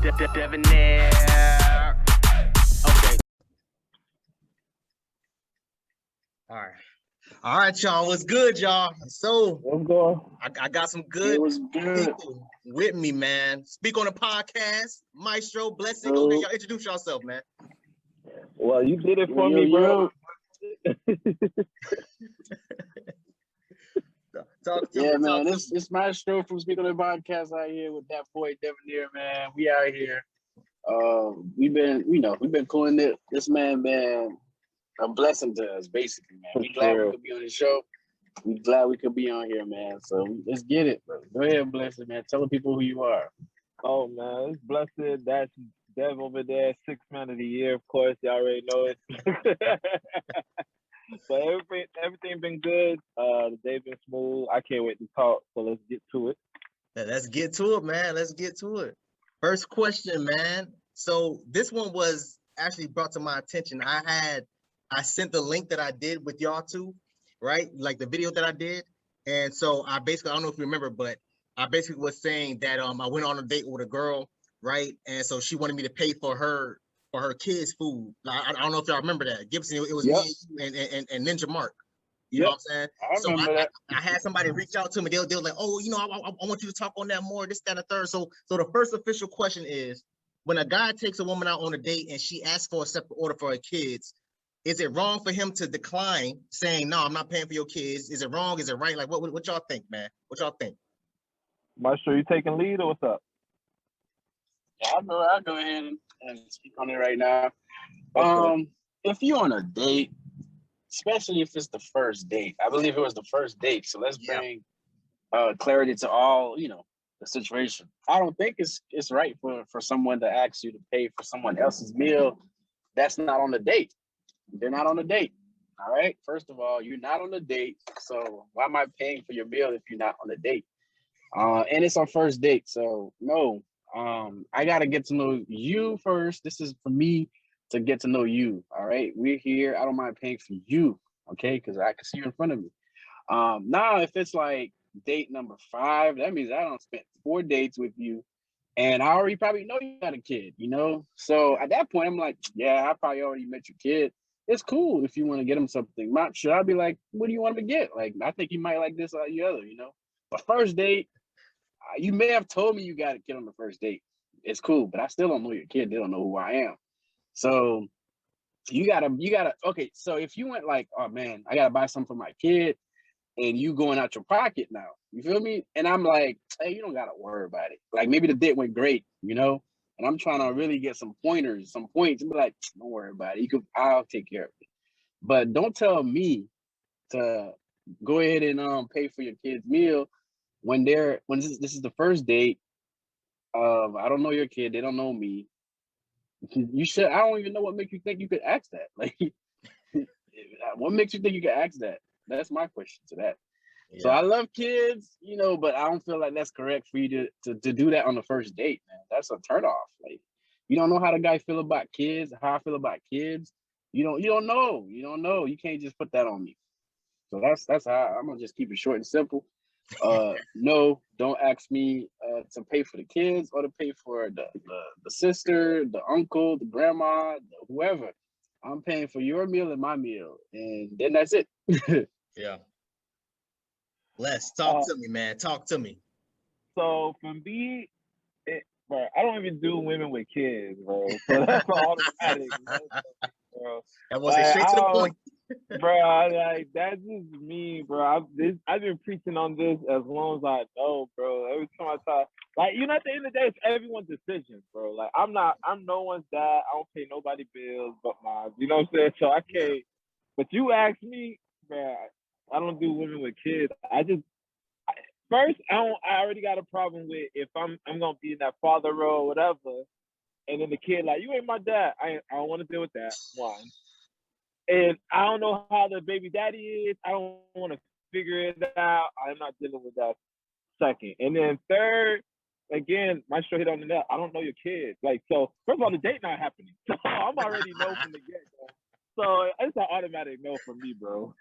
Debonair. Okay. All right, y'all. What's good, y'all? So What's going? I got some good It was good. people with me, man. Speak on the podcast. Maestro, Blessing. Go ahead, y'all. Introduce yourself, man. Well, you did it for me, bro. Talk to Yeah, me. man. Talk It's Maestro from Speak on the Podcast out here with that boy Debonair, man. We out here. We've been pulling it. This man been a blessing to us, basically, man. We glad we could be on the show. We glad we could be on here, man. So let's get it, bro. Go ahead, Blessing, man. Tell the people who you are. Oh man, it's blessed. That's Dev over there, 6th man of the year. Of course, you already know it. But everything been good. The day been smooth. I can't wait to talk. So let's get to it. Let's get to it, man. Let's get to it. First question, man. So this one was actually brought to my attention. I sent the link that I did with y'all too, right? Like the video that I did. And so I don't know if you remember, but I basically was saying that I went on a date with a girl, right? And so she wanted me to pay for her kids' food. I don't know if y'all remember that. Gibson, it was me and Ninja Mark. You know what I'm saying? I remember that. I had somebody reach out to me. They were like, oh, I want you to talk on that more, this, that, and the third. So the first official question is, when a guy takes a woman out on a date and she asks for a separate order for her kids, is it wrong for him to decline saying, no, I'm not paying for your kids? Is it wrong? Is it right? Like, what y'all think, man? What y'all think? Maestro, you taking lead or what's up? Yeah, I'll go ahead and speak on it right now. Okay. If you're on a date, especially if it's the first date, I believe it was the first date. So let's bring clarity to all, the situation. I don't think it's right for someone to ask you to pay for someone else's meal that's not on the date. They're not on a date. All right. First of all, you're not on a date. So why am I paying for your meal if you're not on a date? And it's our first date. So no, I gotta get to know you first. This is for me to get to know you. All right. We're here. I don't mind paying for you. Okay, because I can see you in front of me. Now if it's like date number 5, that means I don't spend 4 dates with you. And I already probably know you got a kid, So at that point, I'm like, yeah, I probably already met your kid. It's cool if you want to get him something. Not sure. I'll be like, what do you want him to get? Like, I think he might like this or the other, But first date, you may have told me you got a kid on the first date. It's cool, but I still don't know your kid. They don't know who I am. So you gotta. Okay, so if you went like, oh man, I gotta buy something for my kid, and you going out your pocket now, you feel me? And I'm like, hey, you don't gotta worry about it. Like maybe the date went great, and I'm trying to really get some pointers, some points, and be like, don't worry about it. I'll take care of it. But don't tell me to go ahead and pay for your kid's meal when this is the first date. I don't know your kid, they don't know me. You should. I don't even know what makes you think you could ask that. Like, what makes you think you could ask that? That's my question to that. Yeah. So I love kids, but I don't feel like that's correct for you to do that on the first date, man. That's a turnoff. Like, you don't know how the guy feel about kids, how I feel about kids. You don't know. You can't just put that on me. So that's how I'm gonna just keep it short and simple. No, don't ask me to pay for the kids or to pay for the sister, the uncle, the grandma, whoever. I'm paying for your meal and my meal, and then that's it. Yeah. Les, talk to me, man. Talk to me. So for me, bro, I don't even do women with kids, bro. So that's automatic, bro. That was straight to the point. Bro, like that's just me, bro. I've been preaching on this as long as I know, bro. Every time I talk, like, at the end of the day, it's everyone's decision, bro. Like I'm no one's dad. I don't pay nobody bills but mine. You know what I'm saying? So I can't. But you ask me, bro. I don't do women with kids. First, I already got a problem with if I'm gonna be in that father role or whatever, and then the kid like, you ain't my dad. I don't want to deal with that. One. And I don't know how the baby daddy is. I don't want to figure it out. I'm not dealing with that. Second. And then third, again, Maestro hit on the net. I don't know your kids. Like, so first of all, the date not happening. So I'm already know from the get-go. So it's an automatic no for me, bro.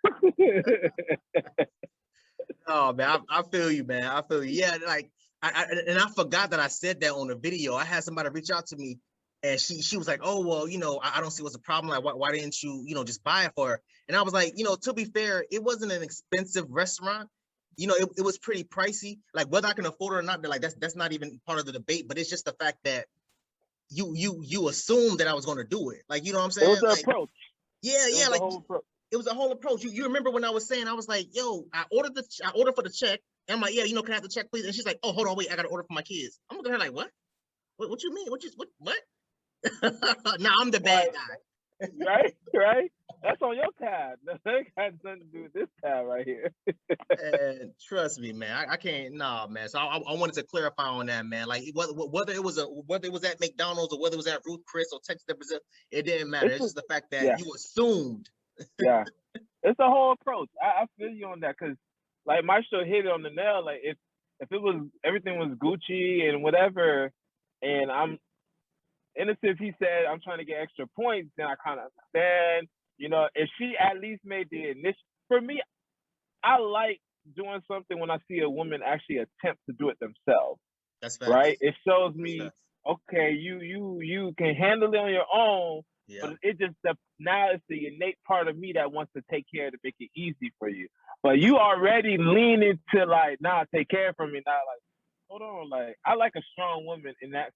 Oh man, I feel you, man. I feel you. Yeah, like and I forgot that I said that on the video. I had somebody reach out to me, and she was like, "Oh well, I don't see what's the problem. Like, why didn't you, just buy it for her?" And I was like, to be fair, it wasn't an expensive restaurant. It was pretty pricey. Like whether I can afford it or not, like that's not even part of the debate. But it's just the fact that you assumed that I was going to do it. Like, you know what I'm saying? It was the like, approach. Yeah, It yeah. was Like the whole approach. it was a whole approach. You remember when I was saying, I was like, yo, I ordered for the check. And I'm like, yeah, can I have the check, please? And she's like, oh, hold on, wait, I got to order for my kids. I'm looking at her like, what? What you mean? What? Now I'm the bad guy. Right. That's on your tab. That got nothing to do with this tab right here. And trust me, man, I can't. Nah, man. So I wanted to clarify on that, man. Like whether it was at McDonald's or whether it was at Ruth Chris or Texas Brazil, it didn't matter. It's just the fact that you assumed. Yeah, it's the whole approach. I feel you on that because, like, Maestro hit it on the nail. Like, if it was everything was Gucci and whatever, and I'm innocent, he said I'm trying to get extra points, then I kind of understand. If she at least made the initial, for me, I like doing something when I see a woman actually attempt to do it themselves. That's facts. Right. It shows me, okay, you can handle it on your own. Yeah. But it just now it's the innate part of me that wants to take care to make it easy for you. But you already leaning to like, nah, take care for me. Now, like, hold on, like I like a strong woman in that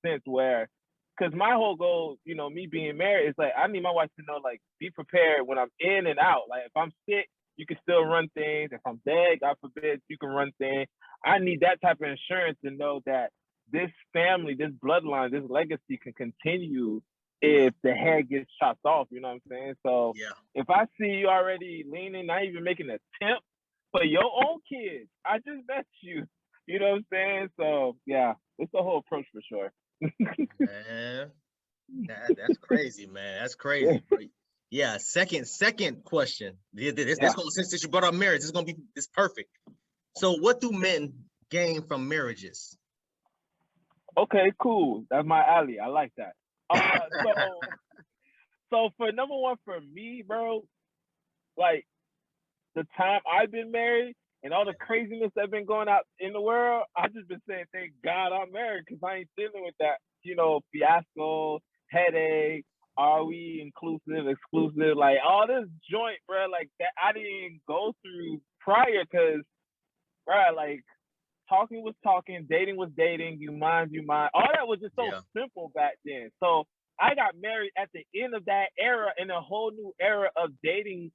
sense where, because my whole goal, me being married, is like I need my wife to know, like, be prepared when I'm in and out. Like if I'm sick, you can still run things. If I'm dead, God forbid, you can run things. I need that type of insurance to know that this family, this bloodline, this legacy can continue if the head gets chopped off. You know what I'm saying? So if I see you already leaning, not even making an attempt for your own kids, I just met you. You know what I'm saying? So yeah, it's the whole approach for sure. Man, that's crazy, man. That's crazy. Yeah. Second question. This gonna, since you brought up marriage, this perfect. So, what do men gain from marriages? Okay, cool. That's my alley. I like that. So for number one, for me, bro, like the time I've been married and all the craziness that's been going out in the world, I just been saying, thank God I'm married because I ain't dealing with that, fiasco, headache. Are we inclusive, exclusive? Like all this joint, bro, like that I didn't go through prior because, bro, like talking was talking, dating was dating, you mind. All that was just so simple back then. So I got married at the end of that era, and a whole new era of dating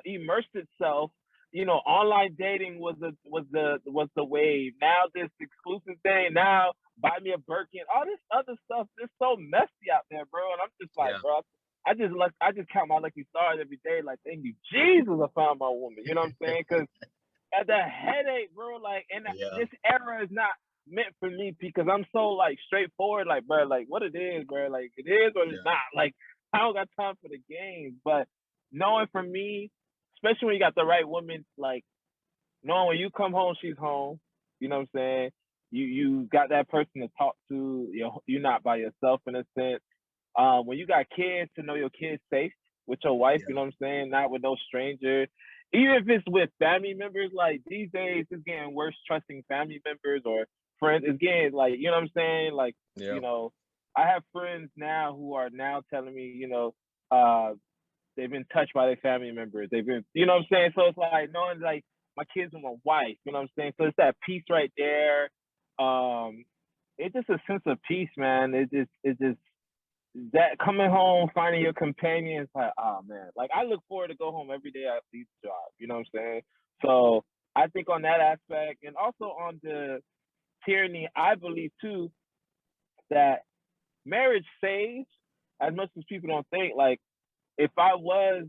immersed itself. Online dating was the wave. Now this exclusive thing. Now buy me a Birkin. All this other stuff is so messy out there, bro. And I'm just like, bro, I just count my lucky stars every day. Like, thank you, Jesus, I found my woman. You know what I'm saying? Because at the headache, bro, like, and this era is not meant for me because I'm so like straightforward, like, bro, like what it is, bro, like it is or it's not. Like I don't got time for the games. But knowing for me, especially when you got the right woman, like knowing when you come home, she's home. You know what I'm saying? You got that person to talk to. You're not by yourself in a sense. When you got kids, to know your kids safe with your wife. You know what I'm saying? Not with no stranger. Even if it's with family members, like these days, it's getting worse trusting family members or friends. It's getting like, you know what I'm saying? Like, I have friends now who are now telling me, they've been touched by their family members. They've been, you know what I'm saying? So it's like knowing like my kids and my wife, you know what I'm saying? So it's that peace right there. It's just a sense of peace, man. It's just that coming home, finding your companion, it's like, oh man, like I look forward to go home every day I leave the job. You know what I'm saying? So I think on that aspect, and also on the tyranny, I believe too that marriage saves as much as people don't think. Like if I was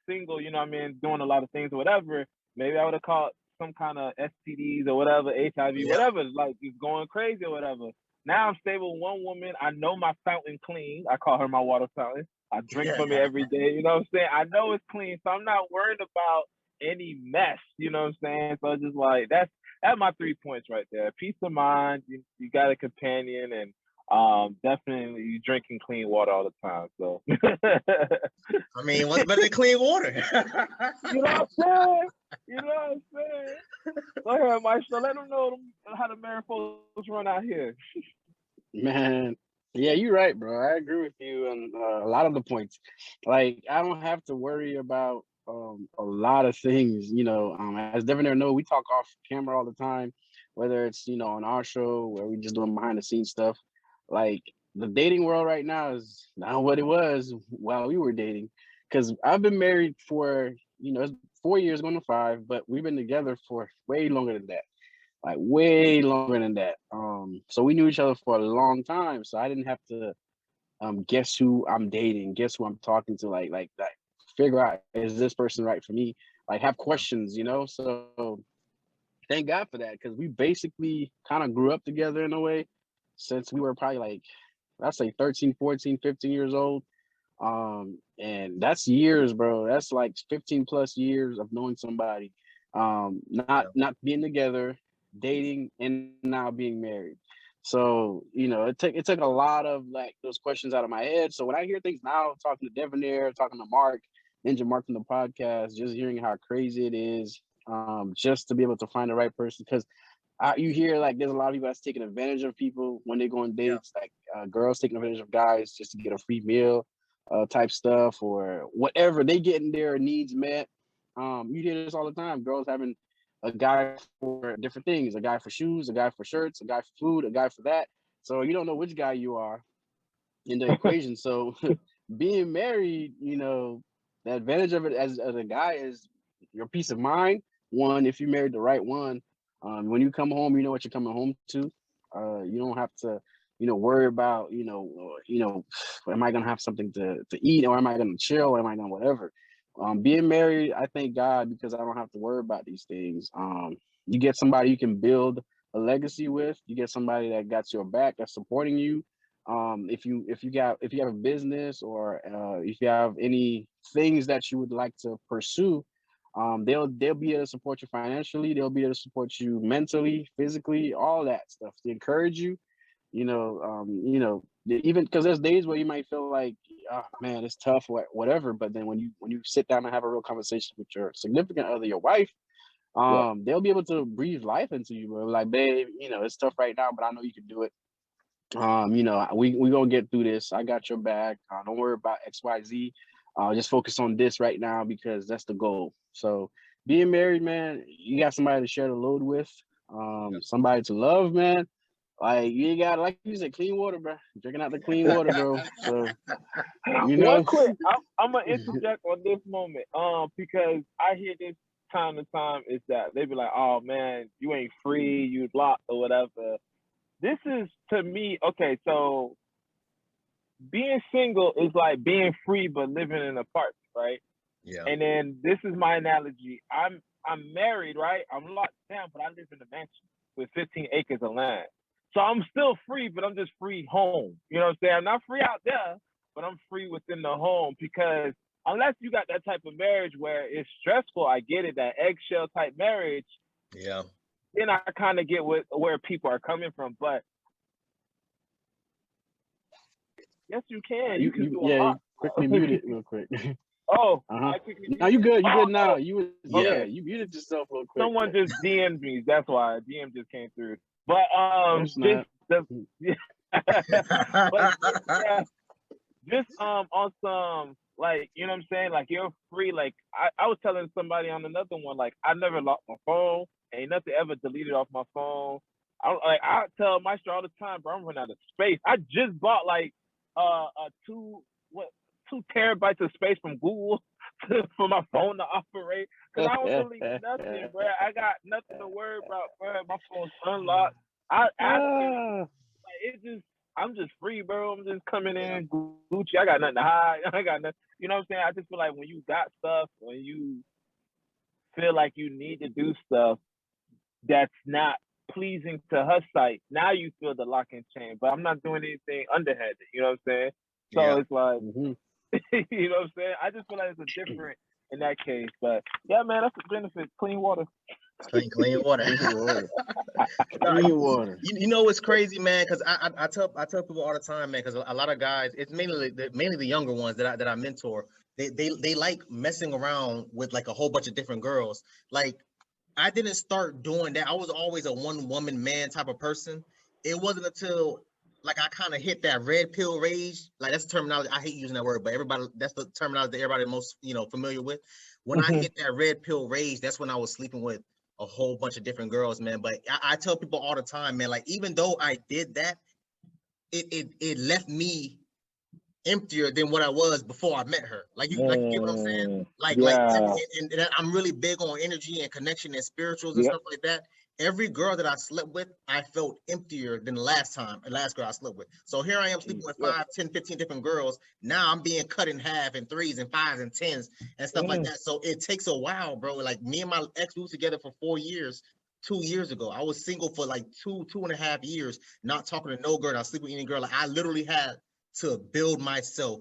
single, you know what I mean, doing a lot of things or whatever, maybe I would have caught some kind of STDs or whatever, HIV, whatever, like it's going crazy or whatever. Now I'm stable with one woman. I know my fountain clean. I call her my water fountain. I drink from it every day. You know what I'm saying? I know it's clean, so I'm not worried about any mess. You know what I'm saying? So it's just like that's my 3 points right there. Peace of mind. You got a companion, and Definitely drinking clean water all the time. So I mean, what's better than clean water? you know what I'm saying? You know what I'm saying? Go ahead, Maestro. Let them know how the married folks run out here. Man, yeah, you're right, bro. I agree with you on a lot of the points. Like, I don't have to worry about a lot of things. As Devin know, we talk off camera all the time, whether it's on our show where we just doing behind the scenes stuff. Like, the dating world right now is not what it was while we were dating. Because I've been married for it's 4 years going to 5, but we've been together for way longer than that, like way longer than that. So we knew each other for a long time. So I didn't have to guess who I'm dating, guess who I'm talking to, like that. Figure out, is this person right for me? Like, have questions, So thank God for that, because we basically kind of grew up together in a way since we were probably like, I'd say 13, 14, 15 years old. And that's years, bro. That's like 15 plus years of knowing somebody, not being together, dating, and now being married. So, it took a lot of like those questions out of my head. So when I hear things now, talking to Devonair, talking to Mark, Ninja Mark from the podcast, just hearing how crazy it is, just to be able to find the right person. Because you hear like there's a lot of people that's taking advantage of people when they go on dates, like girls taking advantage of guys just to get a free meal, type stuff, or whatever, they getting their needs met. You hear this all the time. Girls having a guy for different things, a guy for shoes, a guy for shirts, a guy for food, a guy for that. So you don't know which guy you are in the equation. So being married, the advantage of it as a guy is your peace of mind. One, if you married the right one, when you come home, you know what you're coming home to. You don't have to, worry about, am I gonna have something to eat, or am I gonna chill, or am I gonna whatever. Being married, I thank God, because I don't have to worry about these things. You get somebody you can build a legacy with. You get somebody that got your back, that's supporting you. If you have a business, or if you have any things that you would like to pursue, they'll be able to support you financially. They'll be able to support you mentally, physically, all that stuff to encourage you. Even because there's days where you might feel like, oh man, it's tough, or whatever. But then when you sit down and have a real conversation with your significant other, your wife, they'll be able to breathe life into you, bro. Like, babe, it's tough right now, but I know you can do it. We gonna get through this. I got your back. Don't worry about XYZ. Just focus on this right now, because that's the goal. So being married, man, you got somebody to share the load with, somebody to love, man. Like, you got, like you said, clean water, bro. Drinking out the clean water, bro. So One quick, I'm gonna interject on this moment, because I hear this time to time, is that they be like, oh man, you ain't free, you locked or whatever. This is, to me, okay, so being single is like being free but living in an apartment, right? Yeah. And then this is my analogy. I'm married, right? I'm locked down, but I live in a mansion with 15 acres of land. So I'm still free, but I'm just free home. You know what I'm saying? I'm not free out there, but I'm free within the home, because unless you got that type of marriage where it's stressful, I get it, that eggshell type marriage. Yeah. Then I kind of get where people are coming from. But yes, you can. You can do a lot. Quickly mute it real quick. Oh, Uh-huh. I quickly Now you good. You good now. You muted yourself real quick. Someone just DM'd me. That's why a DM just came through. But just on some, like, you know what I'm saying? Like, you're free. Like, I was telling somebody on another one, like, I never locked my phone. Ain't nothing ever deleted off my phone. I tell Maestro all the time, bro, I'm running out of space. I just bought like 2 terabytes of space from Google for my phone to operate, because I don't delete nothing, bro. I got nothing to worry about, bro. My phone's unlocked. I'm just free, bro. I'm just coming in Gucci. I got nothing to hide. I got nothing. You know what I'm saying? I just feel like when you got stuff, when you feel like you need to do stuff that's not pleasing to her sight, now you feel the lock and chain. But I'm not doing anything underhanded. You know what I'm saying? So it's like, you know what I'm saying? I just feel like it's a different in that case. But yeah, man, that's the benefit. Clean water. Clean water. Clean water. Nah, Clean water. you know what's crazy, man? Because I tell people all the time, man. Because a lot of guys, it's mainly the younger ones that I mentor. They like messing around with like a whole bunch of different girls. Like I didn't start doing that. I was always a one woman man type of person. It wasn't until like I kind of hit that red pill rage. Like that's the terminology. I hate using that word, but everybody that's the terminology that everybody most familiar with. When I hit that red pill rage, that's when I was sleeping with a whole bunch of different girls, man. But I tell people all the time, man, like even though I did that, it left me emptier than what I was before I met her. Like you get what I'm saying? Like and I'm really big on energy and connection and spirituals and stuff like that. Every girl that I slept with, I felt emptier than the last girl I slept with. So here I am sleeping with 5, 10, 15 different girls. Now I'm being cut in half in 3s and 5s and 10s and stuff like that. So it takes a while, bro. Like me and my ex, we were together for 4 years. 2 years ago, I was single for like 2.5 years, not talking to no girl, not sleeping with any girl. Like I literally had to build myself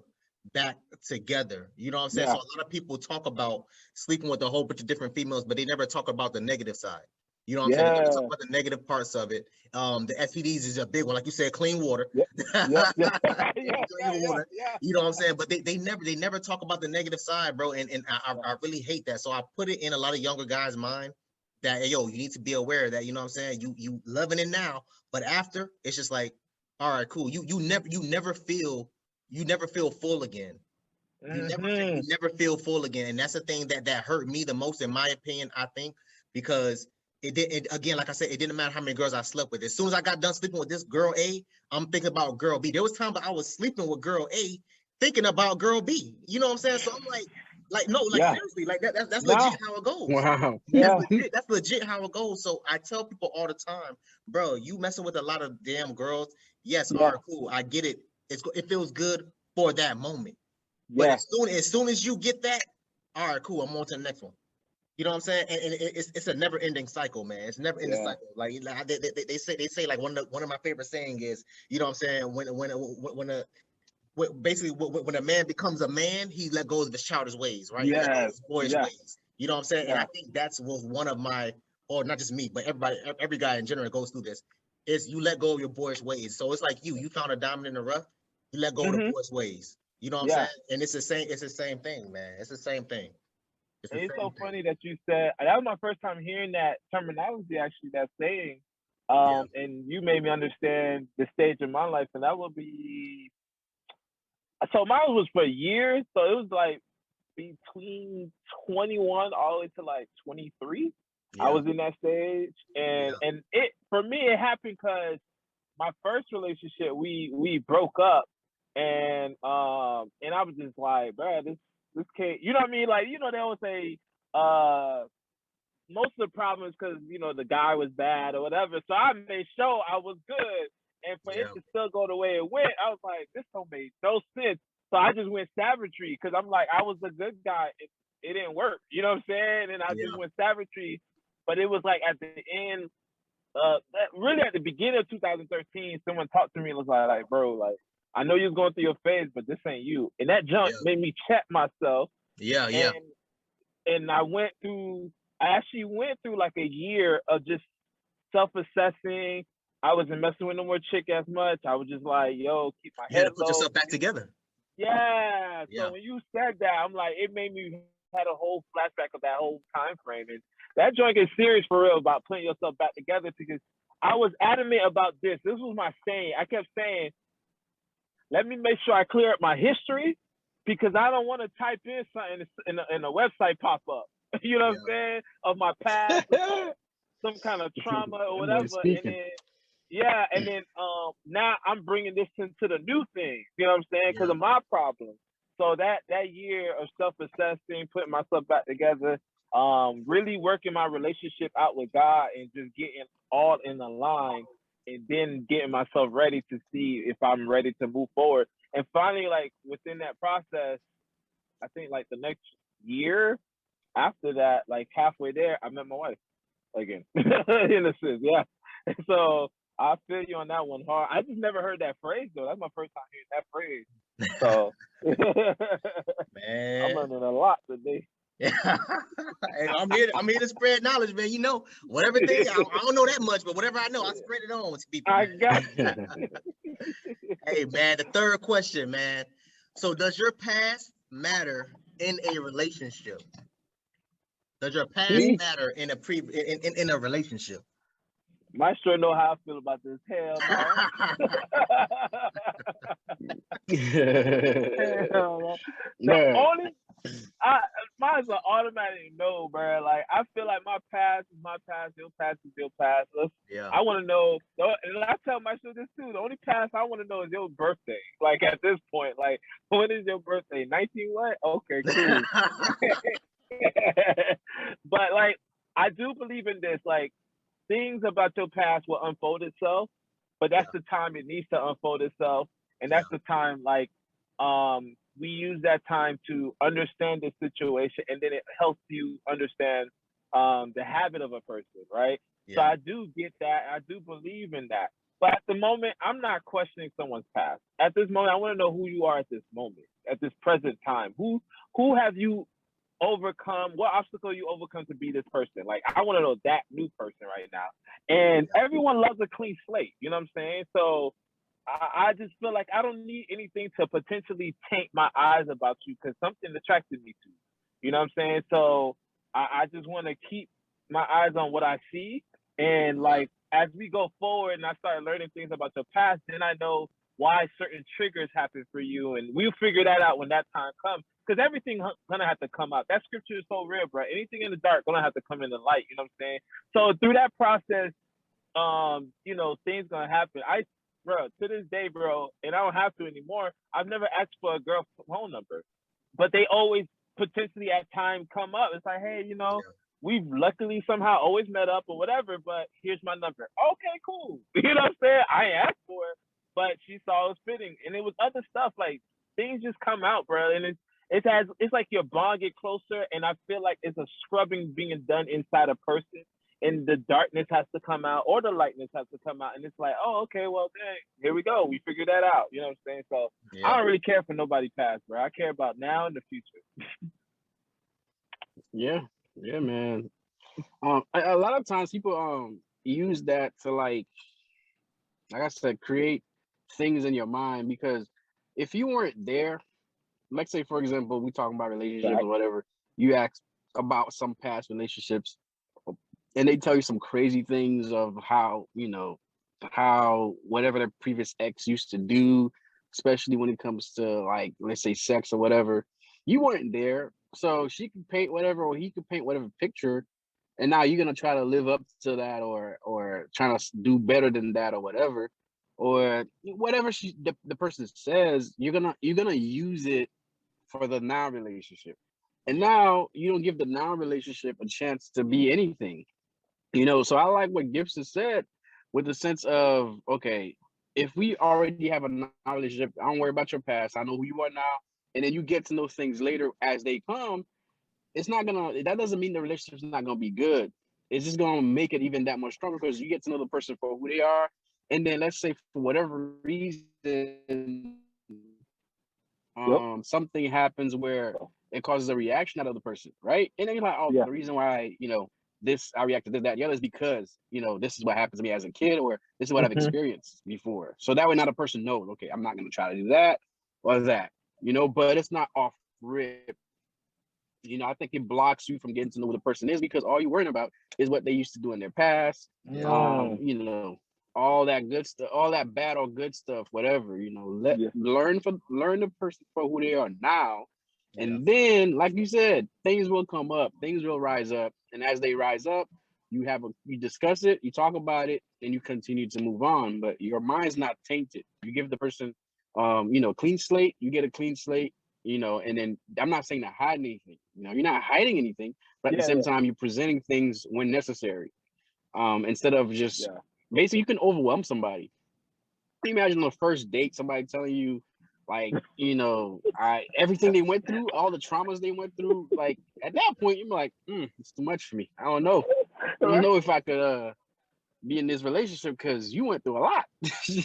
back together. You know what I'm saying? So a lot of people talk about sleeping with a whole bunch of different females, but they never talk about the negative side. You know what I'm saying? They never talk about the negative parts of it. The STDs is a big one, like you said, clean water. Clean water. You know what I'm saying? But they never talk about the negative side, bro. And I really hate that. So I put it in a lot of younger guys' mind that, hey, yo, you need to be aware of that. You know what I'm saying? You loving it now, but after it's just like, all right, cool. You never feel full again. You never feel full again, and that's the thing that hurt me the most, in my opinion. I think because again, like I said, it didn't matter how many girls I slept with. As soon as I got done sleeping with this girl A, I'm thinking about girl B. There was times that I was sleeping with girl A, thinking about girl B. You know what I'm saying? So I'm like no, like seriously, like that's legit how it goes. Wow. That's legit how it goes. So I tell people all the time, bro, you messing with a lot of damn girls. Yes, all right, cool. I get it. It feels good for that moment. But as soon as you get that, all right, cool. I'm on to the next one. You know what I'm saying? And it's a never ending cycle, man. It's a never ending cycle. Like they say like one of my favorite saying is, you know what I'm saying? When a man becomes a man, he let go of his childish ways, right? He let go of his boyish ways. You know what I'm saying? And I think that's was one of my, or not just me, but every guy in general goes through this. Is you let go of your boyish ways. So it's like you found a diamond in the rough, you let go of the boyish ways. You know what I'm saying? And it's the same thing, man. It's the same thing. It's so funny that you said that was my first time hearing that terminology, actually, that saying. And you made me understand the stage of my life, and that would be, so mine was for years, so it was like between 21 all the way to like 23. I was in that stage, and it, for me, it happened because my first relationship, we broke up, and I was just like, bro, this can't, you know what I mean? Like, they always say, most of the problems because the guy was bad or whatever. So I made sure I was good, and for it to still go the way it went, I was like, this don't make no sense. So I just went savagery because I'm like, I was a good guy. It didn't work. You know what I'm saying? And I just went savagery. But it was like at the end, really at the beginning of 2013, someone talked to me and was like, bro, like, I know you're going through your phase, but this ain't you. And that jump made me check myself. And I actually went through like a year of just self-assessing. I wasn't messing with no more chick as much. I was just like, yo, keep my head low. Put yourself back together. So when you said that, I'm like, it made me had a whole flashback of that whole time frame. And that joint is serious for real about putting yourself back together, because I was adamant about this. This was my saying. I kept saying, let me make sure I clear up my history, because I don't want to type in something in a website pop up. You know what I'm saying? Of my past, some kind of trauma or whatever. And then now I'm bringing this into the new thing. You know what I'm saying? Because of my problem. So that year of self-assessing, putting myself back together, really working my relationship out with God and just getting all in the line, and then getting myself ready to see if I'm ready to move forward. And finally, like within that process, I think like the next year after that, like halfway there, I met my wife again. In a sense, So I feel you on that one hard. I just never heard that phrase though. That's my first time hearing that phrase. So man, I'm learning a lot today. Hey, I'm here to spread knowledge, man. You know, whatever thing I don't know that much, but whatever I know, I spread it on to people. I Man. got you. Hey, man, the third question, man. So, does your past matter in a relationship? Does your past Me? matter in a relationship? My sure know how I feel about this. Hell no. Hell no. The Yeah. only mine's an automatic no, bro. Like I feel like my past is my past, your past is your past. Yeah. I want to know, and I tell myself this too. The only past I want to know is your birthday. Like at this point, like when is your birthday? 19 what? Okay, cool. But like I do believe in this. Like things about your past will unfold itself, but that's the time it needs to unfold itself, and that's the time like we use that time to understand the situation, and then it helps you understand the habit of a person, right? So I do get that. I do believe in that. But at the moment, I'm not questioning someone's past. At this moment, I want to know who you are at this moment, at this present time. Who have you overcome? What obstacle you overcome to be this person? Like I want to know that new person right now. And everyone loves a clean slate. You know what I'm saying? So I just feel like I don't need anything to potentially taint my eyes about you because something attracted me to you. You know what I'm saying? So I just want to keep my eyes on what I see. And like as we go forward and I start learning things about your past, then I know why certain triggers happen for you. And we'll figure that out when that time comes. Because everything's gonna have to come out. That scripture is so real, bro. Anything in the dark gonna have to come in the light. You know what I'm saying? So through that process, you know, things gonna happen. Bro, to this day, bro, and I don't have to anymore. I've never asked for a girl's phone number, but they always potentially at time come up. It's like, hey, you know, we've luckily somehow always met up or whatever, but here's my number. Okay, cool. You know what I'm saying? I asked for it, but she saw it was fitting, and it was other stuff like things just come out, bro, and it's like your bond get closer, and I feel like it's a scrubbing being done inside a person. And the darkness has to come out or the lightness has to come out. And it's like, oh, okay, well, dang, here we go. We figured that out. You know what I'm saying? So I don't really care for nobody past, bro. I care about now and the future. Yeah, man. A lot of times people use that to like I said, create things in your mind because if you weren't there, let's say for example, we talking about relationships or whatever, you ask about some past relationships and they tell you some crazy things of how, you know, how whatever their previous ex used to do, especially when it comes to like, let's say sex or whatever, you weren't there. So she could paint whatever, or he could paint whatever picture. And now you're going to try to live up to that or trying to do better than that or whatever the person says, you're going to use it for the now relationship. And now you don't give the now relationship a chance to be anything. You know, so I like what Gibson said with the sense of, okay, if we already have a now relationship, I don't worry about your past. I know who you are now. And then you get to know things later as they come. That doesn't mean the relationship's not going to be good. It's just going to make it even that much stronger because you get to know the person for who they are. And then let's say for whatever reason, something happens where it causes a reaction out of the person, right? And then you're like, oh, the reason why, you know, I reacted to that, the other is because, you know, this is what happened to me as a kid, or this is what I've experienced before. So that way not a person knows, okay, I'm not going to try to do that or that, you know, but it's not off rip. You know, I think it blocks you from getting to know who the person is because all you're worrying about is what they used to do in their past. You know, all that good stuff, all that bad or good stuff, whatever, you know, learn the person for who they are now. And then, like you said, things will come up, things will rise up. And as they rise up, you discuss it, you talk about it, and you continue to move on. But your mind's not tainted. You give the person, you know, clean slate, you get a clean slate, you know, and then I'm not saying to hide anything, you know, you're not hiding anything, but at the same time, you're presenting things when necessary. Instead of just basically you can overwhelm somebody. Can you imagine the first date, somebody telling you, like, you know, everything they went through, all the traumas they went through, like at that point, you're like, it's too much for me. I don't know. I don't know if I could be in this relationship because you went through a lot.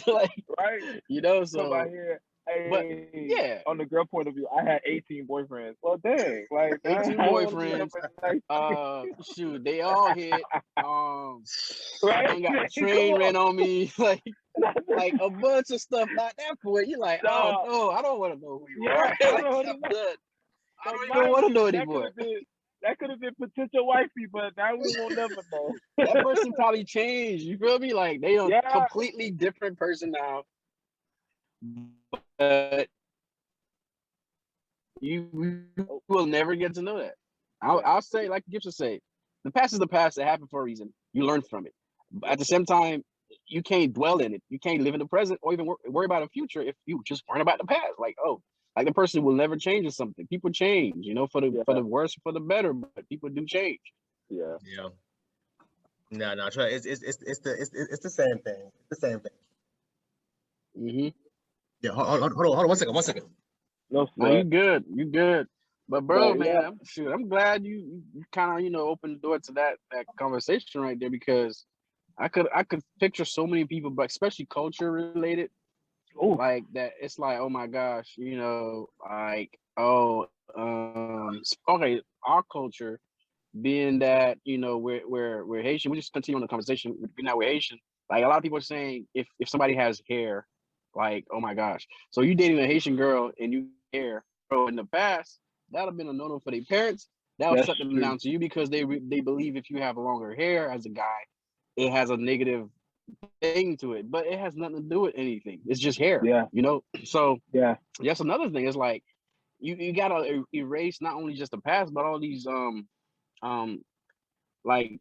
Like, right. You know, so come out here. But yeah, on the girl point of view, I had 18 boyfriends. Well, dang, like 18 I don't want to be boyfriends. up Shoot, they all hit. right? I got the Come train ran on. on me, like a bunch of stuff. At that point, you're like, oh Dog. no, I don't want to know who you Yeah, are. I Like, don't I'm know. good. I So don't even mind want to know you, anymore. that could have been potential wifey, but now we won't never know. That person probably changed. You feel me? Like they a Yeah. completely different person now. But you will never get to know that. I'll say, like Gibson say, the past is the past. It happened for a reason. You learn from it. But at the same time, you can't dwell in it. You can't live in the present or even worry about the future if you just worry about the past. Like, oh, like the person will never change or something. People change, for the worse or for the better, but people do change. Yeah. Yeah. No, try. It's the same thing. It's the same thing. Mm-hmm. Yeah. Hold on. 1 second. No, you good. But bro, But, man, I'm glad you kind of opened the door to that conversation right there, because I could picture so many people, but especially culture related, like that. It's like, oh my gosh, like, oh, okay, our culture being that we're Haitian. We just continue on the conversation. Being that we're Haitian, like a lot of people are saying, if somebody has hair, like, oh my gosh, so you dating a Haitian girl and you hair, bro, in the past that would have been a no-no for their parents. That would shut them down to you, because they believe if you have longer hair as a guy, it has a negative thing to it, but it has nothing to do with anything. It's just hair. So that's another thing. It's like you gotta erase not only just the past, but all these like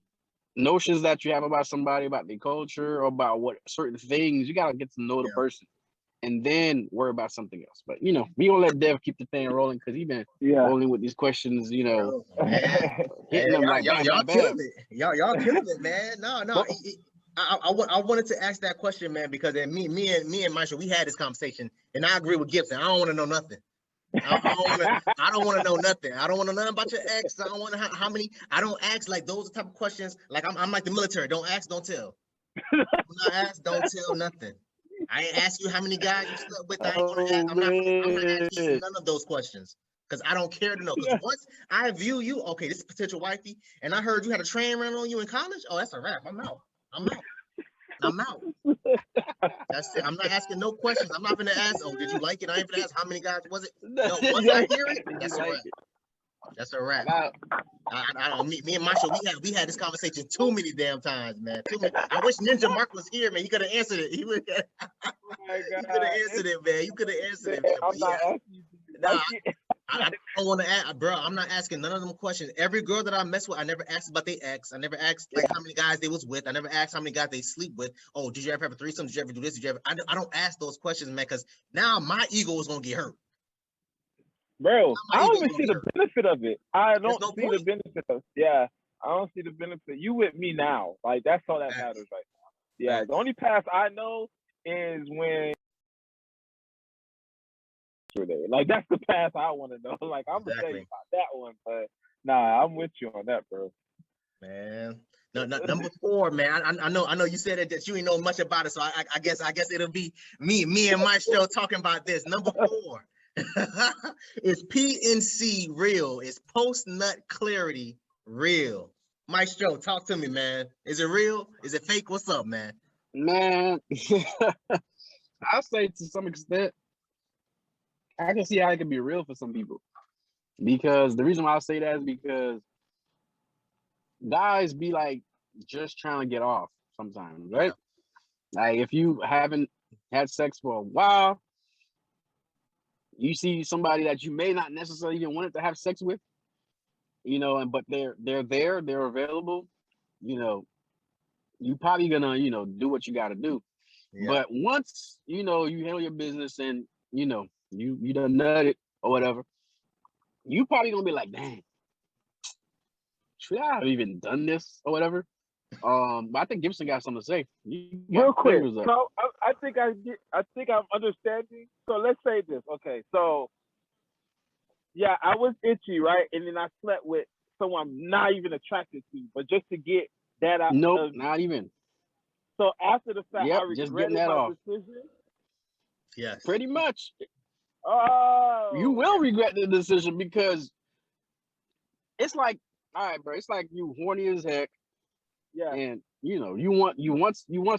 notions that you have about somebody, about their culture, or about what certain things. You gotta get to know the person and then worry about something else. But we gonna let Dev keep the thing rolling, because he been rolling with these questions, Bro, man. hitting them like y'all bam, bam, killing bam. it. Y'all killing it, man. No. I wanted to ask that question, man, because me and Marshall, we had this conversation, and I agree with Gibson. I don't want to know nothing. I don't want to know nothing. I don't want to know nothing about your ex. I don't want to how many. I don't ask like those type of questions. Like I'm like the military. Don't ask, don't tell. I'm not ask, don't tell nothing. I ain't ask you how many guys you slept with. I ain't gonna ask. I'm not asking you none of those questions, because I don't care to know. Because once I view you, okay, this is potential wifey, and I heard you had a train run on you in college. Oh, that's a wrap. I'm out. That's it. I'm not asking no questions. I'm not gonna ask, oh, did you like it? I ain't gonna ask how many guys was it. No, once I hear it, that's a wrap. That's a wrap. I don't. Me and Marshall, we had this conversation too many damn times, man. Too many. I wish Ninja Mark was here, man. He could have answered it. He would. He could have answered it, man. You could have answered it, man. I'm not asking you. Nah, I don't want to ask, bro. I'm not asking none of them questions. Every girl that I mess with, I never asked about their ex. I never asked like how many guys they was with. I never asked how many guys they sleep with. Oh, did you ever have a threesome? Did you ever do this? Did you ever? I don't ask those questions, man, because now my ego is gonna get hurt. Bro, I don't even see the benefit of it. I don't see the benefit of I don't see the benefit. You with me now. Like, that's all that matters right now. Yeah, the only path I know is when like, that's the path I want to know. Like, I'm gonna tell you about that one, but nah, I'm with you on that, bro. Man. No, number 4, man. I know you said that you ain't know much about it, so I guess it'll be me and my show talking about this. Number 4. Is PNC real? Is post nut clarity real? Maestro, talk to me, man. Is it real? Is it fake? What's up, man? Man, I'll say to some extent, I can see how it can be real for some people. Because the reason why I say that is because guys be like just trying to get off sometimes, right? Like, if you haven't had sex for a while, you see somebody that you may not necessarily even wanted to have sex with, but they're available, you probably gonna, do what you gotta do. But once, you handle your business and, you done nutted or whatever, you probably gonna be like, dang, should I have even done this or whatever? But I think Gibson got something to say. Real quick, so I think I'm understanding. So let's say this. Okay, so yeah, I was itchy, right? And then I slept with someone I'm not even attracted to, but just to get that out. Nope, not even. So after the fact, I just getting regretted that my off. decision. Yes. Pretty much. Oh, you will regret the decision because it's like, all right, bro, it's like you horny as heck, yeah, and you know you want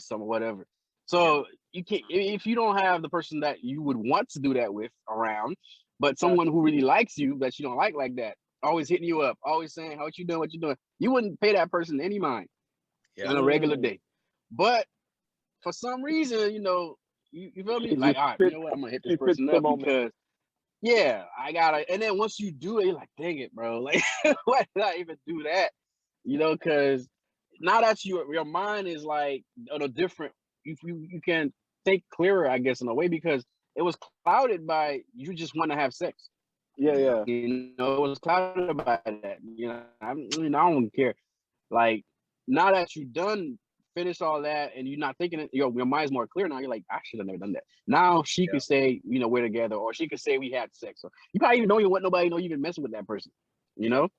some or whatever. So you can't if you don't have the person that you would want to do that with around, but someone who really likes you that you don't like that, always hitting you up, always saying how you doing, you wouldn't pay that person any mind on a regular day. But for some reason, you know, you feel me? Like, all right, you know what? I'm gonna hit this person up because yeah, I gotta. And then once you do it, you're like, dang it, bro. Like, why did I even do that? You know, because now that your mind is like on a different, you can think clearer, I guess, in a way, because it was clouded by you just want to have sex. yeah. You know, it was clouded by that. You know, I don't care. Like now that you done finish all that and you're not thinking it, your mind's more clear now. You're like, I should have never done that. Now she could say, you know, we're together, or she could say we had sex. So you probably even don't even want nobody to know you even messing with that person, you know?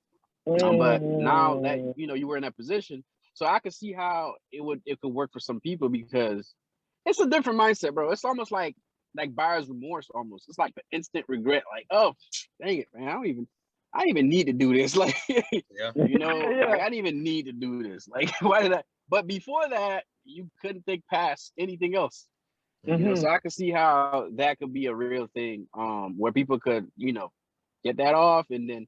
But now that you know you were in that position, so I could see how it could work for some people because it's a different mindset, bro. It's almost like buyer's remorse almost. It's like the instant regret, like, oh dang it, man, I didn't even need to do this. Like you know, like I didn't even need to do this. Like why did I? But before that, you couldn't think past anything else. You know, so I could see how that could be a real thing, where people could, you know, get that off, and then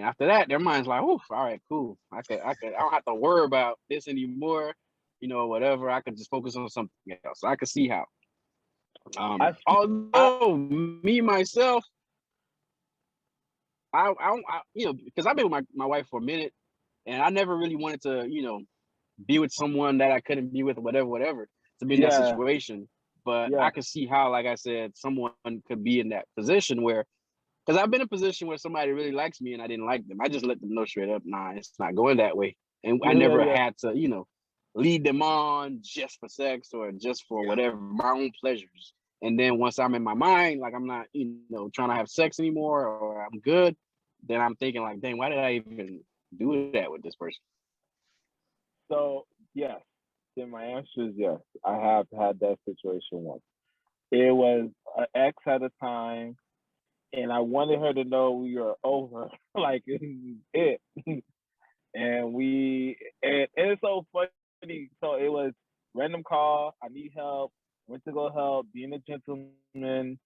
after that, their mind's like, "Oof, all right, cool. I don't have to worry about this anymore, you know, whatever. I could just focus on something else." So I could see how. Although me myself, I you know, because I've been with my wife for a minute, and I never really wanted to, you know, be with someone that I couldn't be with, or whatever, to be in that situation. But I could see how, like I said, someone could be in that position where, because I've been in a position where somebody really likes me and I didn't like them. I just let them know straight up, nah, it's not going that way. And I never had to, you know, lead them on just for sex or just for whatever, my own pleasures. And then once I'm in my mind, like I'm not, you know, trying to have sex anymore, or I'm good, then I'm thinking like, dang, why did I even do that with this person? So yes, then my answer is yes. I have had that situation once. It was an ex at a time, and I wanted her to know we were over. Like this is it. And it's so funny. So it was random call. I need help. Went to go help. Being a gentleman,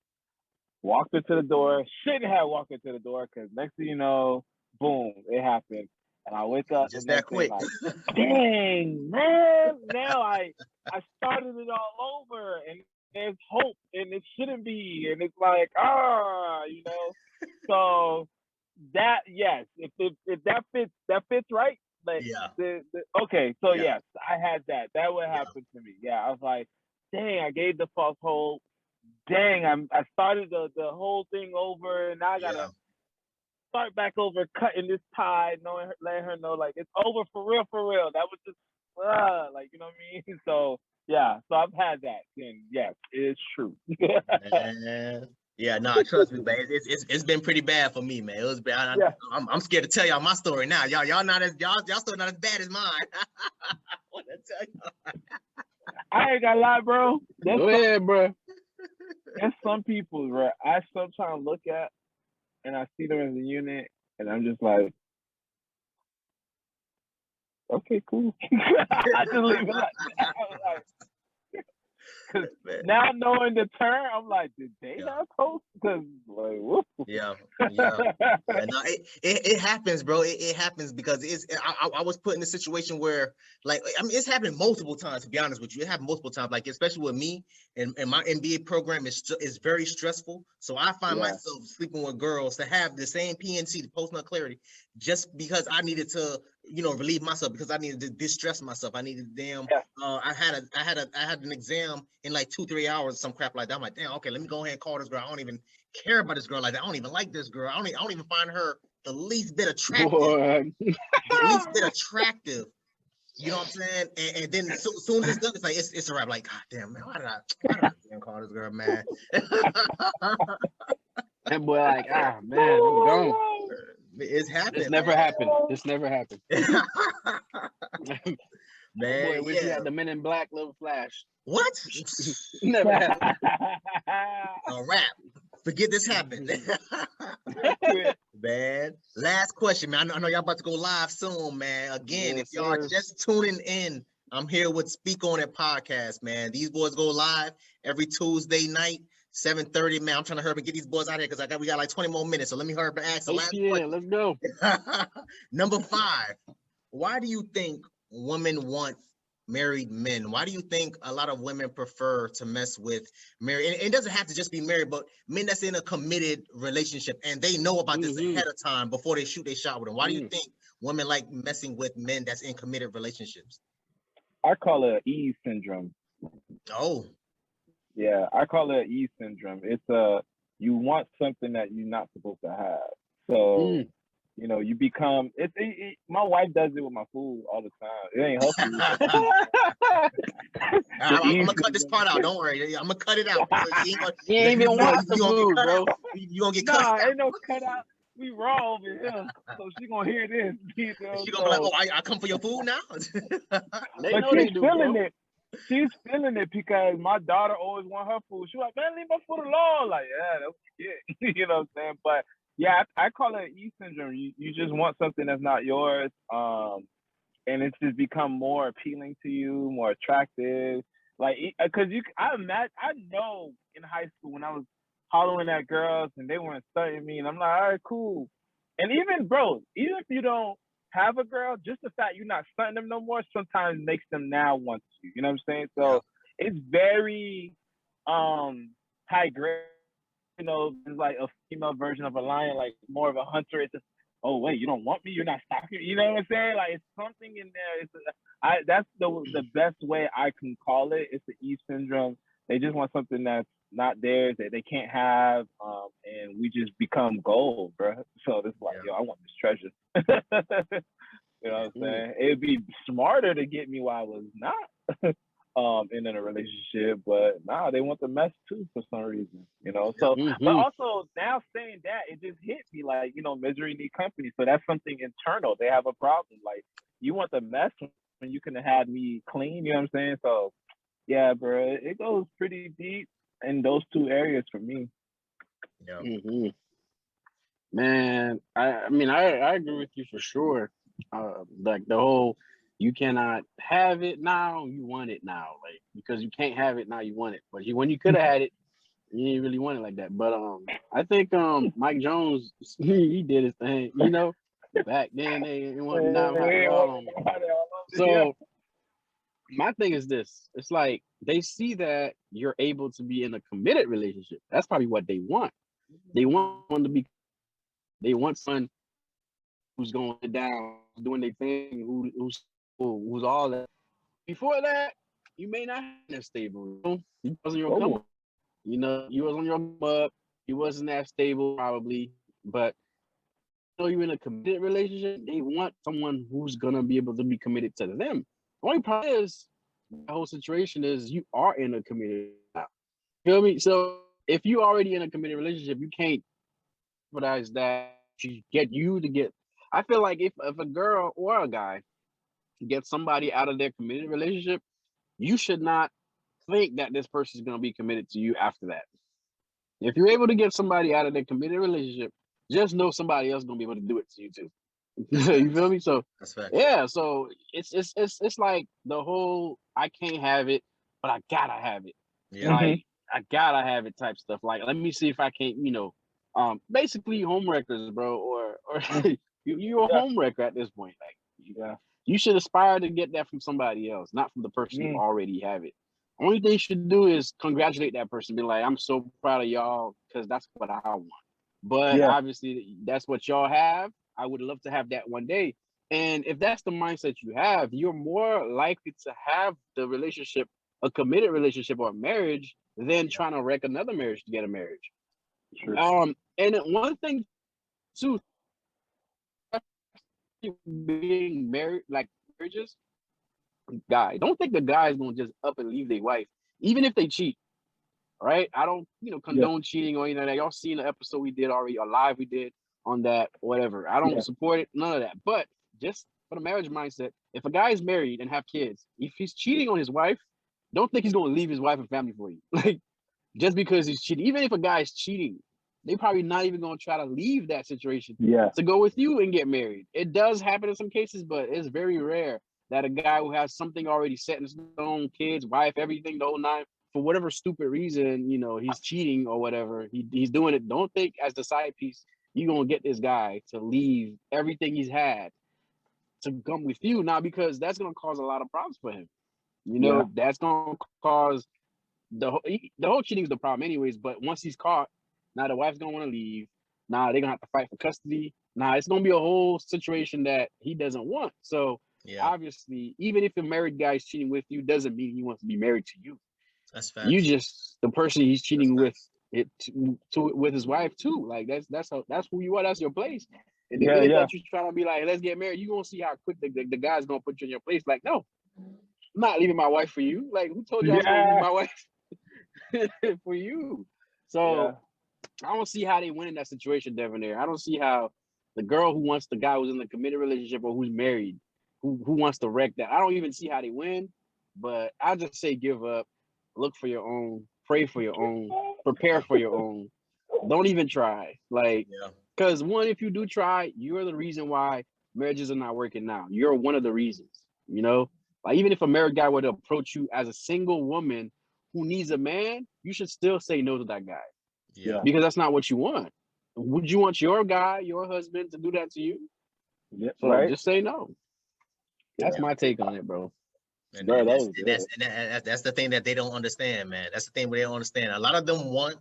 walked her to the door. Shouldn't have walked her to the door because next thing you know, boom, it happened. And I wake up just the next that quick. day like, dang man, now I started it all over, and there's hope, and it shouldn't be, and it's like you know. So that yes, if that fits right. Like okay, so yes, I had that. That would happen to me. Yeah, I was like, dang, I gave the false hope. Dang, I started the whole thing over, and now I gotta start back over, cutting this tie, letting her know like it's over for real, for real. That was just like, you know what I mean. So yeah, so I've had that, and yes, it is true. Man. Yeah, no, trust me, man. It's been pretty bad for me, man. It was bad. I'm scared to tell y'all my story now. Y'all still not as bad as mine. I want to tell y'all. I ain't gonna lie, bro. Go ahead, bro. There's some people, bro, I sometimes look at, and I see them as a unit, and I'm just like, okay, cool. I just leave it like that. I was like, now knowing the term, I'm like, did they not post? Because like, whoop. Yeah. No, it happens, bro. It happens because I was put in a situation where, like, I mean, it's happened multiple times. To be honest with you, it happened multiple times. Like, especially with me and my MBA program is very stressful. So I find myself sleeping with girls to have the same PNC, the post-nut clarity, just because I needed to, you know, relieve myself, because I needed to distress myself. I needed I had an exam in like 2-3 hours, some crap like that. I'm like, damn, okay, let me go ahead and call this girl. I don't even care about this girl like that. I don't even like this girl. I don't even find her the least bit attractive. The least bit attractive. You know what I'm saying? And then as soon as it's done, it's like it's a wrap. Like, God damn, man, why did I call this girl, man? That boy, like, man, I'm gone. It's happened. This never happened. This never happened. Man, boy, wish he had the Men in Black little flash. What? Never happened. A wrap. Forget this happened. Man, last question, man. I know y'all about to go live soon, man. Again, Yes, if y'all sir. just tuning in, I'm here with Speak On It podcast, man. These boys go live every Tuesday night, 7:30. Man, I'm trying to hurry up and get these boys out here because we got like 20 more minutes. So let me hurry up and ask the 8 last p.m. Let's go. question. Number 5. Why do you think women want married men? Why do you think a lot of women prefer to mess with married? And it doesn't have to just be married, but men that's in a committed relationship and they know about this ahead of time before they shoot their shot with them. Why do you think women like messing with men that's in committed relationships? I call it Eve syndrome. Oh, Yeah, I call it Eve syndrome. It's you want something that you're not supposed to have. So you know, you become my wife does it with my food all the time. It ain't her food. I'm gonna cut this part out. Don't worry, I'm gonna cut it out. You ain't even want the food, bro. You gonna get cut out. Ain't no cut out. We raw over here, so she gonna hear this. You know? She gonna be like, "Oh, I come for your food now." They but know she's they do, feeling bro. it. She's feeling it because my daughter always want her food. She like, man, leave my food alone. Like, yeah, that's it. You know what I'm saying? But yeah, I call it E syndrome. You just want something that's not yours, and it's just become more appealing to you, more attractive. Like, cause I know in high school when I was hollering at girls and they weren't studying me, and I'm like, all right, cool. And even if you don't have a girl, just the fact you're not stunting them no more sometimes makes them now want you. You know what I'm saying? So it's very high grade. You know, it's like a female version of a lion, like more of a hunter. It's just, oh wait, you don't want me? You're not stalking? You know what I'm saying? Like it's something in there. That's the best way I can call it. It's the Eve syndrome. They just want something that's not theirs, that they can't have, and we just become gold, bro. So it's like, yo, I want this treasure. You know what I'm saying? It'd be smarter to get me while I was not in a relationship, but nah, they want the mess too for some reason, you know. So, but also now saying that, it just hit me like, you know, misery need company. So that's something internal. They have a problem. Like, you want the mess when you can have me clean. You know what I'm saying? So, yeah, bro, it goes pretty deep in those two areas for me. Yeah. Man, I mean, I agree with you for sure. Like the whole, you cannot have it now, you want it now, like, because you can't have it now, you want it. But when you could have had it, you didn't really want it like that. But I think Mike Jones, he did his thing, you know. Back then they didn't want to have it all on me. So my thing is this: it's like they see that you're able to be in a committed relationship. That's probably what they want. They want one to be. They want someone who's going down, doing their thing, who's all that. Before that, you may not have that stable. You wasn't your come up. You know, you was on your come up. You wasn't that stable probably, but you know, you're in a committed relationship. They want someone who's gonna be able to be committed to them. The only problem is the whole situation is you are in a committed now. You feel me? So if you already in a committed relationship, you can't jeopardize that to get you to get. I feel like if a girl or a guy gets somebody out of their committed relationship, you should not think that this person is going to be committed to you after that. If you're able to get somebody out of their committed relationship, just know somebody else is going to be able to do it to you too. You feel me? So yeah, so it's like the whole I can't have it, but I gotta have it. Yeah. Like I gotta have it type stuff. Like let me see if I can't, you know, basically home wreckers, bro, or you're a home wrecker at this point. Like you should aspire to get that from somebody else, not from the person who already have it. Only thing you should do is congratulate that person, be like, I'm so proud of y'all, because that's what I want. But obviously that's what y'all have. I would love to have that one day. And if that's the mindset you have, you're more likely to have the relationship, a committed relationship or a marriage, than trying to wreck another marriage to get a marriage. True. And one thing too, being married, like marriages, guy, don't think the guy is gonna just up and leave their wife, even if they cheat. Right? I don't, condone cheating or anything like that. Y'all seen the episode we did already, or live we did on that, whatever. I don't support it, none of that. But just for the marriage mindset, if a guy is married and have kids, if he's cheating on his wife, don't think he's gonna leave his wife and family for you. Like just because he's cheating, even if a guy is cheating they probably not even gonna try to leave that situation Yeah. to go with you and get married. It does happen in some cases, but it's very rare that a guy who has something already set in stone, kids, wife, everything, the whole nine, for whatever stupid reason, you know, he's cheating or whatever, he's doing it. Don't think as the side piece, you're gonna get this guy to leave everything he's had to come with you now, because that's gonna cause a lot of problems for him. You know, that's gonna cause the whole cheating is the problem anyways, but once he's caught, now the wife's gonna want to leave. Now they're gonna have to fight for custody. Now it's gonna be a whole situation that he doesn't want. So obviously, even if a married guy is cheating with you, doesn't mean he wants to be married to you. That's facts. You just the person he's cheating with with his wife too. Like that's who you are. That's your place. And the minute that you're trying to be like, let's get married, you're gonna see how quick the guy's gonna put you in your place. Like, no, I'm not leaving my wife for you. Like, who told you I was gonna leave my wife for you? So I don't see how they win in that situation, Devin. I don't see how the girl who wants the guy who's in a committed relationship or who's married, who wants to wreck that. I don't even see how they win. But I just say give up, look for your own, pray for your own, prepare for your own. Don't even try. Like, because one, if you do try, you're the reason why marriages are not working now. You're one of the reasons, you know? Like, even if a married guy were to approach you as a single woman who needs a man, you should still say no to that guy. Yeah. Because that's not what you want. Would you want your guy, your husband, to do that to you? Yeah. So just say no. That's my take on it, bro. And that's the thing that they don't understand, man. That's the thing where they don't understand. A lot of them want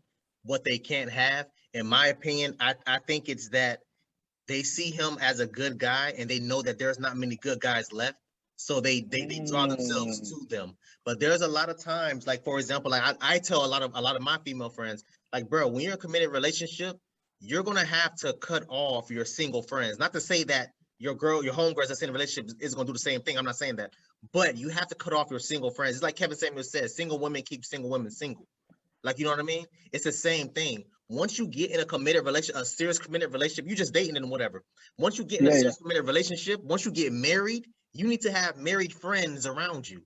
what they can't have. In my opinion, I think it's that they see him as a good guy and they know that there's not many good guys left. So they draw themselves to them. But there's a lot of times, like, for example, like I tell a lot of my female friends, like, bro, when you're in a committed relationship, you're gonna have to cut off your single friends. Not to say that your homegirls that's in a relationship is gonna do the same thing. I'm not saying that, but you have to cut off your single friends. It's like Kevin Samuel says, single women keep single women single. Like, you know what I mean? It's the same thing. Once you get in a committed relationship, a serious committed relationship, you just dating and whatever. Once you get in a serious committed relationship, once you get married, you need to have married friends around you.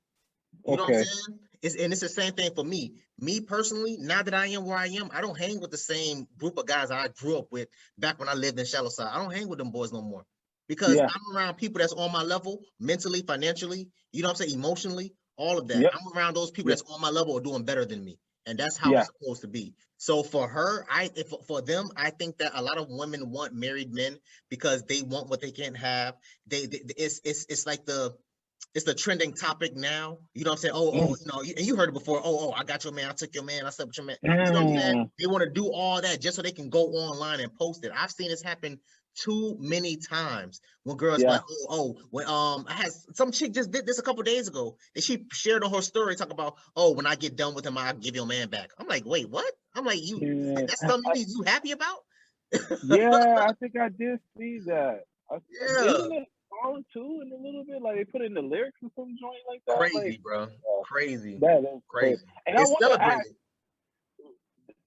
You know what I'm saying? It's the same thing for me. Me personally, now that I am where I am, I don't hang with the same group of guys I grew up with back when I lived in Shallow Side. I don't hang with them boys no more because I'm around people that's on my level, mentally, financially, you know what I'm saying, emotionally, all of that. I'm around those people that's on my level or doing better than me. And that's how it's supposed to be. So for her, for them, I think that a lot of women want married men because they want what they can't have. It's like it's the trending topic now. You know what I'm saying? You know, and you heard it before. I got your man. I took your man. I slept with your man. You know what I'm saying? They want to do all that just so they can go online and post it. I've seen this happen too many times when girls like, when I had some chick just did this a couple days ago, and she shared on her story talk about, when I get done with him, I'll give your man back. I'm like, wait, what? I'm like, that's something you happy about? I think I did see that. Isn't it song too in a little bit? Like they put in the lyrics or some joint like that. Crazy, like, bro. Crazy. That is crazy. And it's celebrated.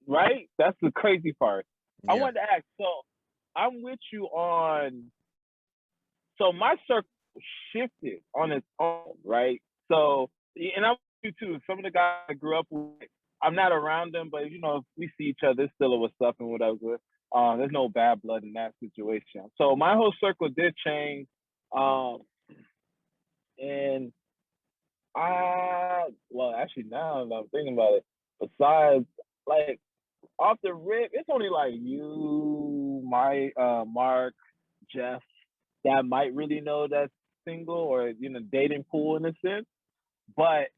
Right? That's the crazy part. I wanted to ask, so I'm with you on, so my circle shifted on its own, right? So, and I'm with you too. Some of the guys I grew up with, I'm not around them, but you know, we see each other, still what's up and whatever. There's no bad blood in that situation. So my whole circle did change. And well, actually now that I'm thinking about it, besides, like, off the rip, it's only like you, Mark, Jeff, that might really know that's single or, you know, dating pool in a sense. But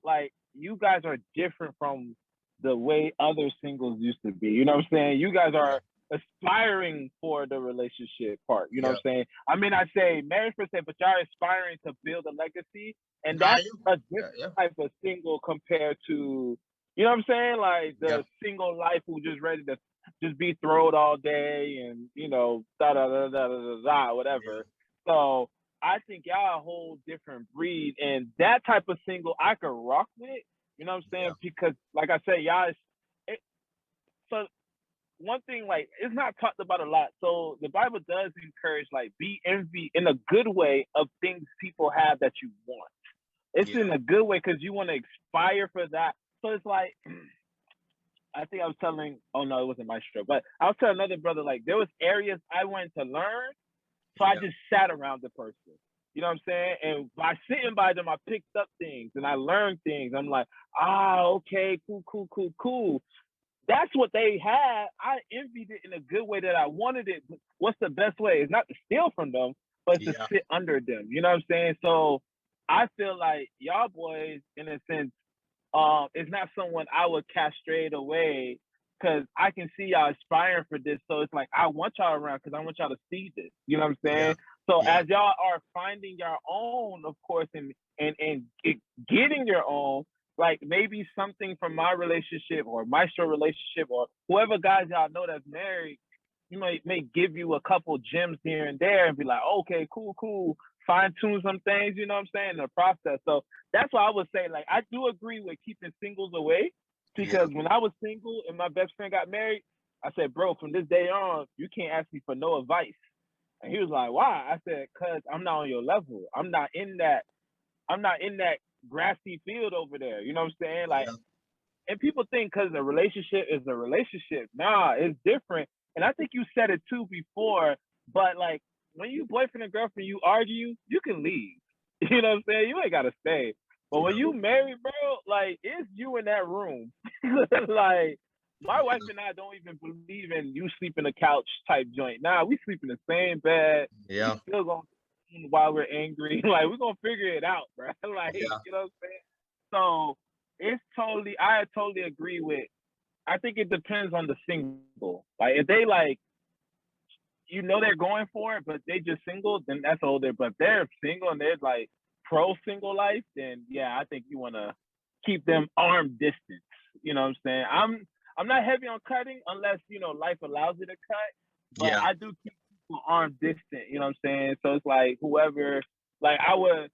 like, you guys are different from the way other singles used to be. You know what I'm saying? You guys are aspiring for the relationship part. You know what I'm saying? I mean, I say marriage per se, but y'all aspiring to build a legacy. And that's a different type of single compared to, you know what I'm saying? Like the single life who just ready to just be throwed all day and, you know, whatever. So I think y'all a whole different breed. And that type of single I could rock with, you know what I'm saying? Because like I said, y'all so one thing, like, it's not talked about a lot. So the Bible does encourage, like, be envy in a good way of things people have that you want. It's in a good way because you want to aspire for that. So it's like, I think I was telling. Oh no, it wasn't Maestro, but I was telling another brother like there was areas I wanted to learn, so I just sat around the person. You know what I'm saying? And by sitting by them, I picked up things and I learned things. I'm like, okay, cool. That's what they had. I envied it in a good way that I wanted it. But what's the best way? It's not to steal from them, but it's to sit under them. You know what I'm saying? So I feel like y'all boys, in a sense, it's not someone I would castrate away because I can see y'all aspiring for this. So it's like I want y'all around because I want y'all to see this. You know what I'm saying? So as y'all are finding your own, of course, and getting your own, like maybe something from my relationship or Maestro relationship or whoever guys y'all know that's married, you may give you a couple gems here and there and be like, okay, cool, fine tune some things, you know what I'm saying, in the process. So that's why I would say, like, I do agree with keeping singles away because when I was single and my best friend got married, I said, bro, from this day on, you can't ask me for no advice. And he was like, why? I said, cause I'm not on your level. I'm not in that grassy field over there. You know what I'm saying? Like, and people think because a relationship is a relationship. Nah, it's different. And I think you said it too before, but like when you boyfriend and girlfriend, you argue, you can leave. You know what I'm saying? You ain't gotta stay. But when you married, bro, like it's you in that room. Like my wife and I don't even believe in you sleep in a couch type joint. Nah, we sleep in the same bed. Yeah. We still gonna while we're angry. Like we're gonna figure it out, bro. Like you know what I'm saying? So it's I totally agree with. I think it depends on the single. Like if they like, you know, they're going for it, but they just single, then that's all they're. But if they're single and they're like pro single life, then yeah, I think you want to keep them arm distance. You know what I'm saying? I'm not heavy on cutting unless you know life allows you to cut, but I do keep people arm distant. You know what I'm saying? So it's like whoever, like I would.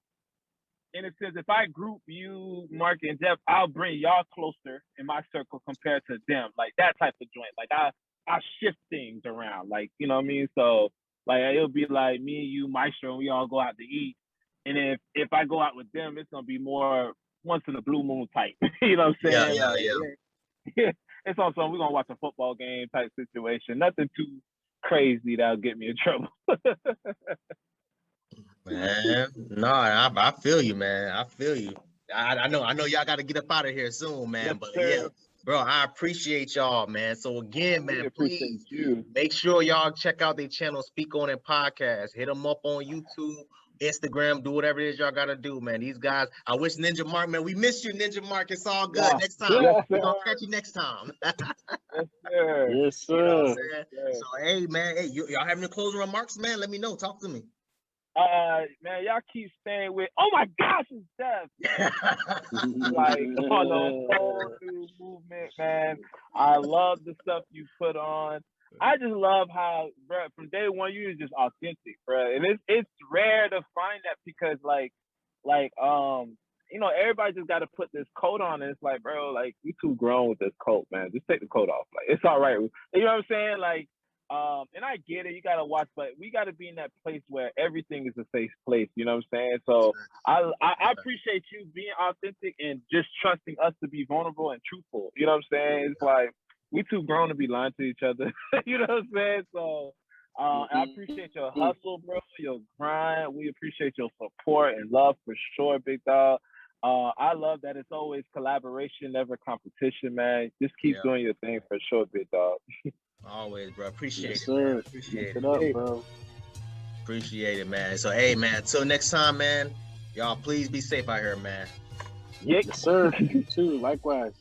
In a sense, if I group you, Mark, and Jeff, I'll bring y'all closer in my circle compared to them. Like that type of joint. Like I shift things around. Like, you know what I mean? So like it'll be like me, you, Maestro, and we all go out to eat. And if I go out with them, it's gonna be more once in a blue moon type. You know what I'm saying? Yeah. It's on something, we're gonna watch a football game type situation. Nothing too crazy that'll get me in trouble. Man, no, I feel you, man. I feel you. I know y'all got to get up out of here soon, man. But yeah, bro, I appreciate y'all, man. So again, man, please make sure y'all check out their channel, Speak On It Podcast. Hit them up on YouTube, Instagram, do whatever it is y'all got to do, man. These guys, I wish Ninja Mark, man, we missed you, Ninja Mark. It's all good. Next time, we're going to catch you next time. Yes, sir. You know what I'm saying? So, hey, man, y'all have any closing remarks, man? Let me know. Talk to me. Man, y'all keep staying with. Oh my gosh, it's Dev. Like on a whole new movement, man. I love the stuff you put on. I just love how, bro, from day one you was just authentic, bro. And it's rare to find that because you know, everybody just got to put this coat on, and it's like, bro, like you too grown with this coat, man. Just take the coat off. Like it's all right. You know what I'm saying? Like. And I get it, you gotta watch, but we gotta be in that place where everything is a safe place, you know what I'm saying? So I appreciate you being authentic and just trusting us to be vulnerable and truthful, you know what I'm saying? It's like we too grown to be lying to each other, you know what I'm saying? So I appreciate your hustle, bro, your grind. We appreciate your support and love for sure, big dog. I love that it's always collaboration, never competition, man. Just keep doing your thing for sure, big dog. Always, bro. Appreciate it, sir. man. Appreciate it. Up, bro. Appreciate it, man. So, hey, man, until next time, man, y'all please be safe out here, man. Yes, sir. You too. Likewise.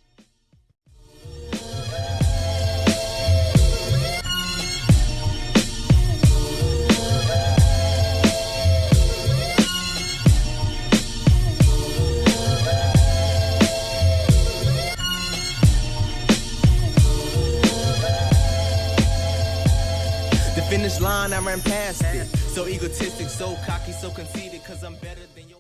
Finish line, I ran past it. So egotistic, so cocky, so conceited, cause I'm better than your